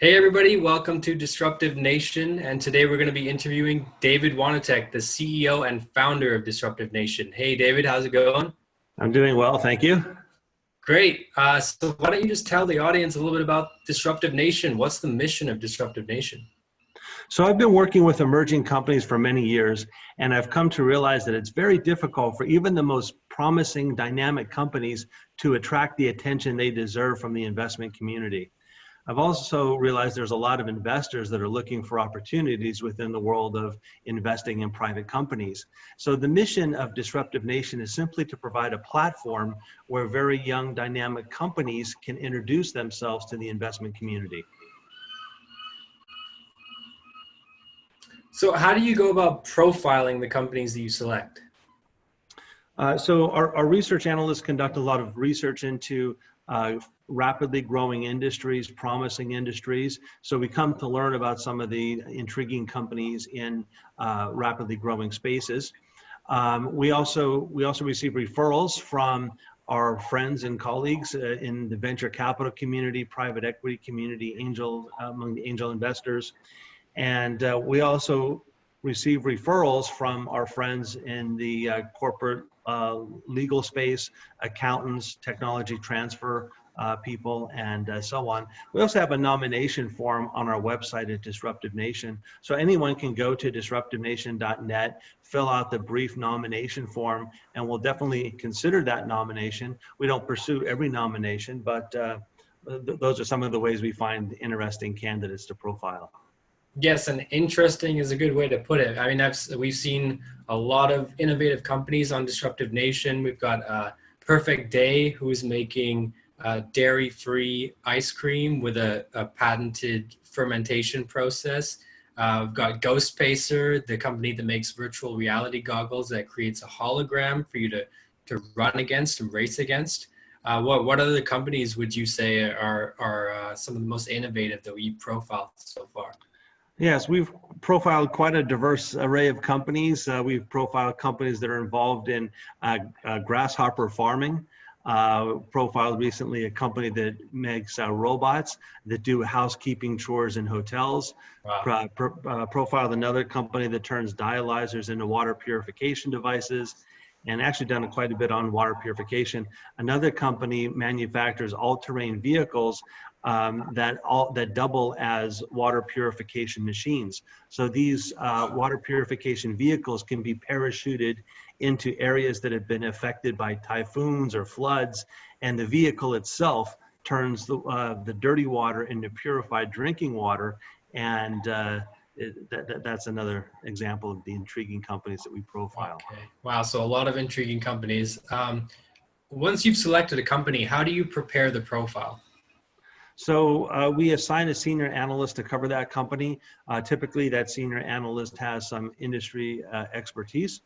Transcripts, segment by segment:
Hey everybody, welcome to Disruptive Nation, and today we're going to be interviewing David Wanetick, the CEO and founder of Disruptive Nation. Hey David, how's it going? I'm doing well, thank you. Great. So why don't you just tell the audience a little bit about Disruptive Nation? What's the mission of Disruptive Nation? So I've been working with emerging companies for many years, and I've come to realize that it's very difficult for even the most promising, dynamic companies to attract the attention they deserve from the investment community. I've also realized there's a lot of investors that are looking for opportunities within the world of investing in private companies. So the mission of Disruptive Nation is simply to provide a platform where very young, dynamic companies can introduce themselves to the investment community. So how do you go about profiling the companies that you select? So our research analysts conduct a lot of research into rapidly growing industries, promising industries. So we come to learn about some of the intriguing companies in rapidly growing spaces. We also receive referrals from our friends and colleagues in the venture capital community, private equity community, among the angel investors. And we also receive referrals from our friends in the corporate legal space, accountants, technology transfer people, and so on. We also have a nomination form on our website at Disruptive Nation. So anyone can go to disruptivenation.net, fill out the brief nomination form, and we'll definitely consider that nomination. We don't pursue every nomination, but those are some of the ways we find interesting candidates to profile. Yes, and interesting is a good way to put it. I mean, we've seen a lot of innovative companies on Disruptive Nation. We've got Perfect Day, who's making dairy-free ice cream with a patented fermentation process. We've got Ghost Pacer, the company that makes virtual reality goggles that creates a hologram for you to run against and race against. What other companies would you say are some of the most innovative that we've profiled so far? Yes, we've profiled quite a diverse array of companies. We've profiled companies that are involved in grasshopper farming. Profiled recently a company that makes robots that do housekeeping chores in hotels. Wow. Profiled another company that turns dialyzers into water purification devices, and actually done quite a bit on water purification. Another company manufactures all-terrain vehicles that double as water purification machines. So these water purification vehicles can be parachuted into areas that have been affected by typhoons or floods, and the vehicle itself turns the dirty water into purified drinking water. And that's another example of the intriguing companies that we profile. Okay. Wow. So a lot of intriguing companies. Once you've selected a company, how do you prepare the profile? So we assign a senior analyst to cover that company. Typically, that senior analyst has some industry expertise.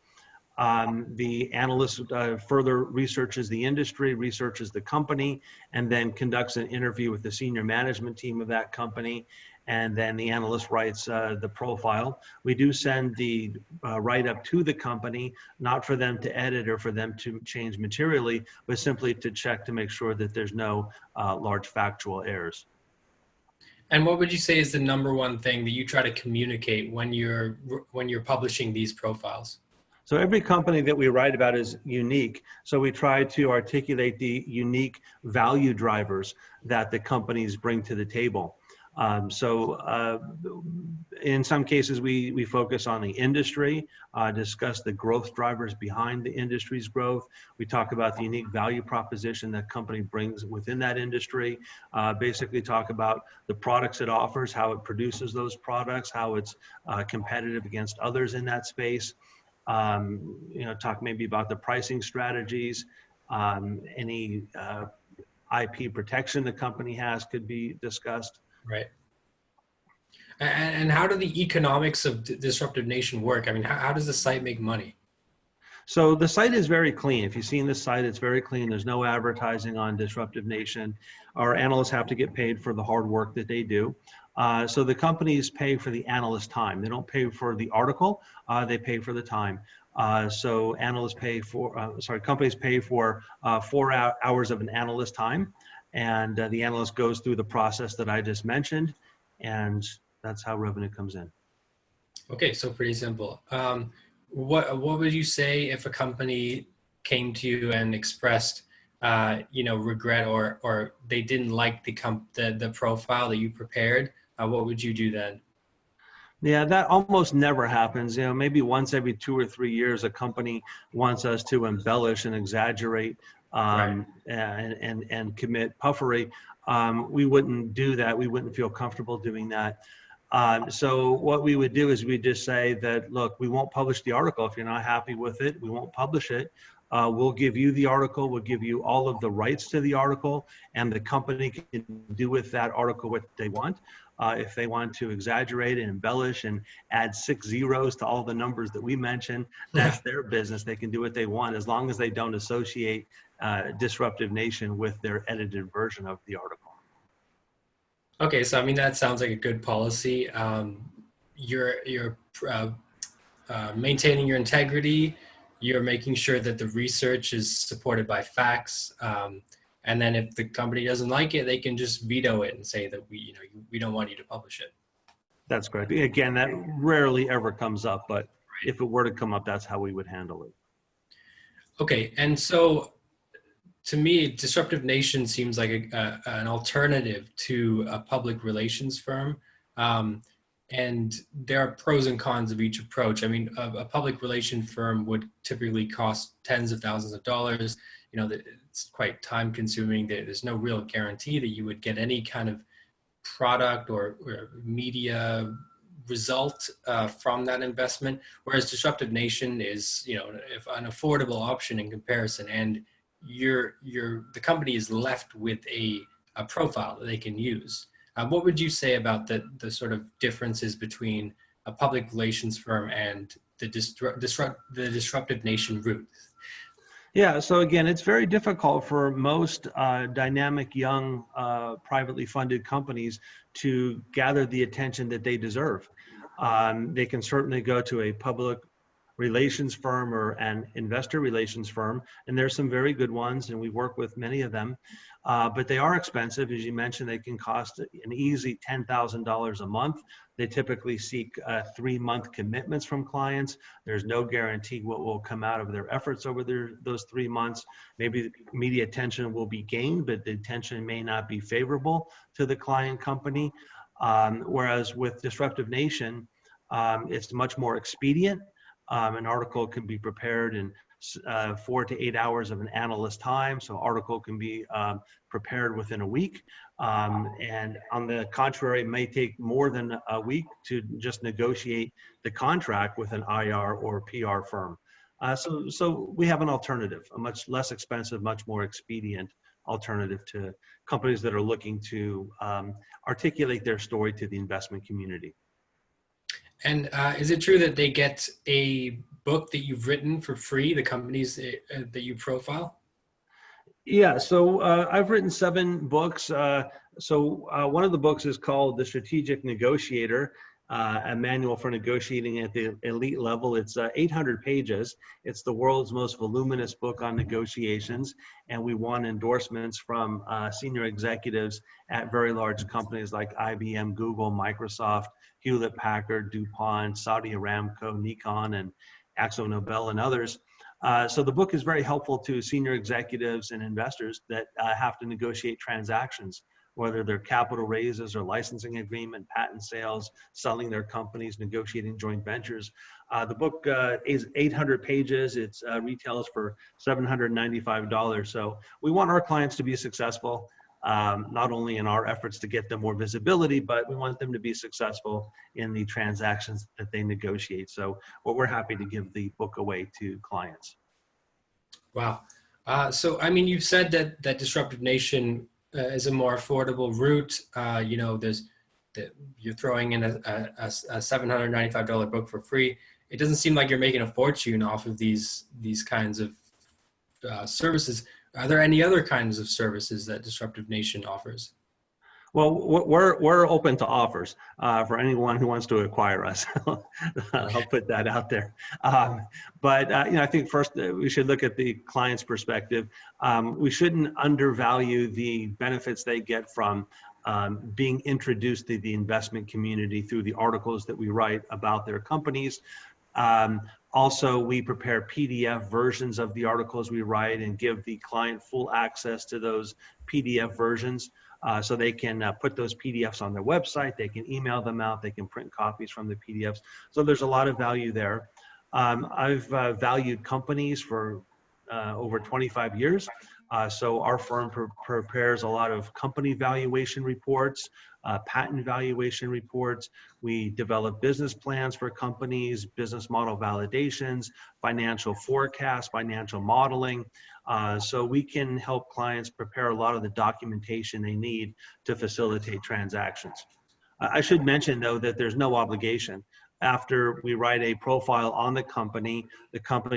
The analyst further researches the industry, researches the company, and then conducts an interview with the senior management team of that company. And then the analyst writes the profile. We do send the write-up to the company, not for them to edit or for them to change materially, but simply to check to make sure that there's no large factual errors. And what would you say is the number one thing that you try to communicate when you're publishing these profiles? So every company that we write about is unique. So we try to articulate the unique value drivers that the companies bring to the table. In some cases, we focus on the industry, discuss the growth drivers behind the industry's growth. We talk about the unique value proposition that company brings within that industry, basically talk about the products it offers, how it produces those products, how it's competitive against others in that space. Talk maybe about the pricing strategies, any IP protection the company has could be discussed. Right. And how do the economics of Disruptive Nation work? I mean, how does the site make money? So the site is very clean. If you've seen the site, it's very clean. There's no advertising on Disruptive Nation. Our analysts have to get paid for the hard work that they do. So the companies pay for the analyst time. They don't pay for the article, they pay for the time. So companies pay for 4 hours of an analyst time, and the analyst goes through the process that I just mentioned. and that's how revenue comes in. Okay, so pretty simple. What would you say if a company came to you and expressed, regret, or they didn't like the profile that you prepared? What would you do then? Yeah, that almost never happens. Maybe once every 2 or 3 years, a company wants us to embellish and exaggerate Right. and commit puffery. We wouldn't do that. We wouldn't feel comfortable doing that. So what we would do is we just say that, look, we won't publish the article. If you're not happy with it, we won't publish it. We'll give you the article. We'll give you all of the rights to the article, and the company can do with that article what they want. If they want to exaggerate and embellish and add 6 zeros to all the numbers that we mentioned, that's their business. They can do what they want as long as they don't associate Disruptive Nation with their edited version of the article. Okay, so I mean that sounds like a good policy. You're maintaining your integrity. You're making sure that the research is supported by facts. And then if the company doesn't like it, they can just veto it and say that we don't want you to publish it. That's correct. Again, that rarely ever comes up, but if it were to come up, that's how we would handle it. Okay, and so to me, Disruptive Nation seems like an alternative to a public relations firm. And there are pros and cons of each approach. I mean, a public relation firm would typically cost tens of thousands of dollars. It's quite time consuming. There's no real guarantee that you would get any kind of product or media result from that investment. Whereas Disruptive Nation is, an affordable option in comparison, and the company is left with a profile that they can use. What would you say about the sort of differences between a public relations firm and the Disruptive Nation route? Yeah, so again, it's very difficult for most dynamic, young, privately funded companies to gather the attention that they deserve. They can certainly go to a public relations firm or an investor relations firm, and there's some very good ones, and we work with many of them, but they are expensive. As you mentioned, they can cost an easy $10,000 a month. They typically seek 3-month commitments from clients. There's no guarantee what will come out of their efforts over those 3 months. Maybe media attention will be gained, but the attention may not be favorable to the client company. Whereas with Disruptive Nation, it's much more expedient. An article can be prepared in 4 to 8 hours of an analyst time. So article can be prepared within a week. And on the contrary, it may take more than a week to just negotiate the contract with an IR or PR firm. So we have an alternative, a much less expensive, much more expedient alternative to companies that are looking to articulate their story to the investment community. And is it true that they get a book that you've written for free, the companies that you profile? Yeah, so I've written 7 books. One of the books is called The Strategic Negotiator, a manual for negotiating at the elite level. It's 800 pages. It's the world's most voluminous book on negotiations, and we won endorsements from senior executives at very large companies like IBM, Google, Microsoft, Hewlett-Packard, DuPont, Saudi Aramco, Nikon, and AkzoNobel, and others. So the book is very helpful to senior executives and investors that have to negotiate transactions, whether they're capital raises or licensing agreement, patent sales, selling their companies, negotiating joint ventures. The book is 800 pages. It's retails for $795. So we want our clients to be successful, not only in our efforts to get them more visibility, but we want them to be successful in the transactions that they negotiate. So we're happy to give the book away to clients. Wow. So, I mean, you've said that Disruptive Nation is a more affordable route. You're throwing in a $795 book for free. It doesn't seem like you're making a fortune off of these kinds of services. Are there any other kinds of services that Disruptive Nation offers? Well, we're open to offers for anyone who wants to acquire us. I'll put that out there. But I think first we should look at the client's perspective. We shouldn't undervalue the benefits they get from being introduced to the investment community through the articles that we write about their companies. Also, we prepare PDF versions of the articles we write and give the client full access to those PDF versions. So they can put those PDFs on their website, they can email them out, they can print copies from the PDFs. So there's a lot of value there. I've valued companies for over 25 years. So our firm prepares a lot of company valuation reports, patent valuation reports. We develop business plans for companies, business model validations, financial forecasts, financial modeling. So we can help clients prepare a lot of the documentation they need to facilitate transactions. I should mention, though, that there's no obligation. After we write a profile on the company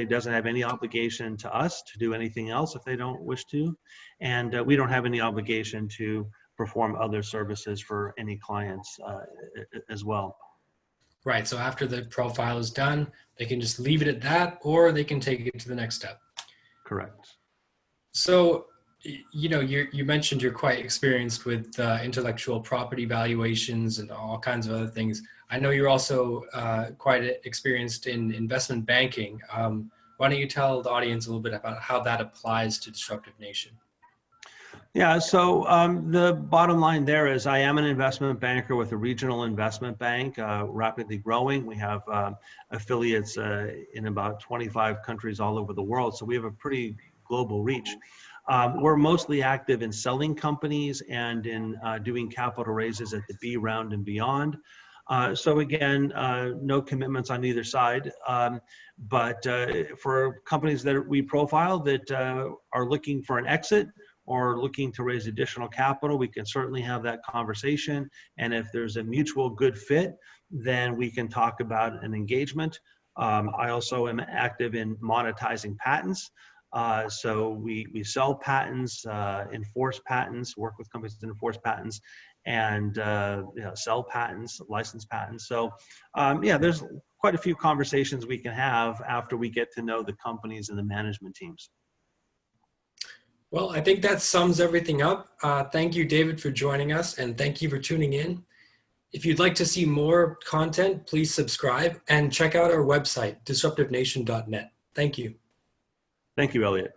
doesn't have any obligation to us to do anything else if they don't wish to. And we don't have any obligation to perform other services for any clients as well. Right. So after the profile is done, they can just leave it at that, or they can take it to the next step. Correct. So, you know, you mentioned you're quite experienced with intellectual property valuations and all kinds of other things. I know you're also quite experienced in investment banking. Why don't you tell the audience a little bit about how that applies to Disruptive Nation? Yeah, so the bottom line there is I am an investment banker with a regional investment bank, rapidly growing. We have affiliates in about 25 countries all over the world, so we have a pretty global reach. We're mostly active in selling companies and in doing capital raises at the B round and beyond. So again, no commitments on either side, but for companies that we profile that are looking for an exit or looking to raise additional capital, we can certainly have that conversation. And if there's a mutual good fit, then we can talk about an engagement. I also am active in monetizing patents. So we sell patents, enforce patents, work with companies to enforce patents, and sell patents, license patents. So yeah, there's quite a few conversations we can have after we get to know the companies and the management teams. Well, I think that sums everything up. Thank you, David, for joining us, and thank you for tuning in. If you'd like to see more content, please subscribe and check out our website, disruptivenation.net. Thank you. Thank you, Elliot.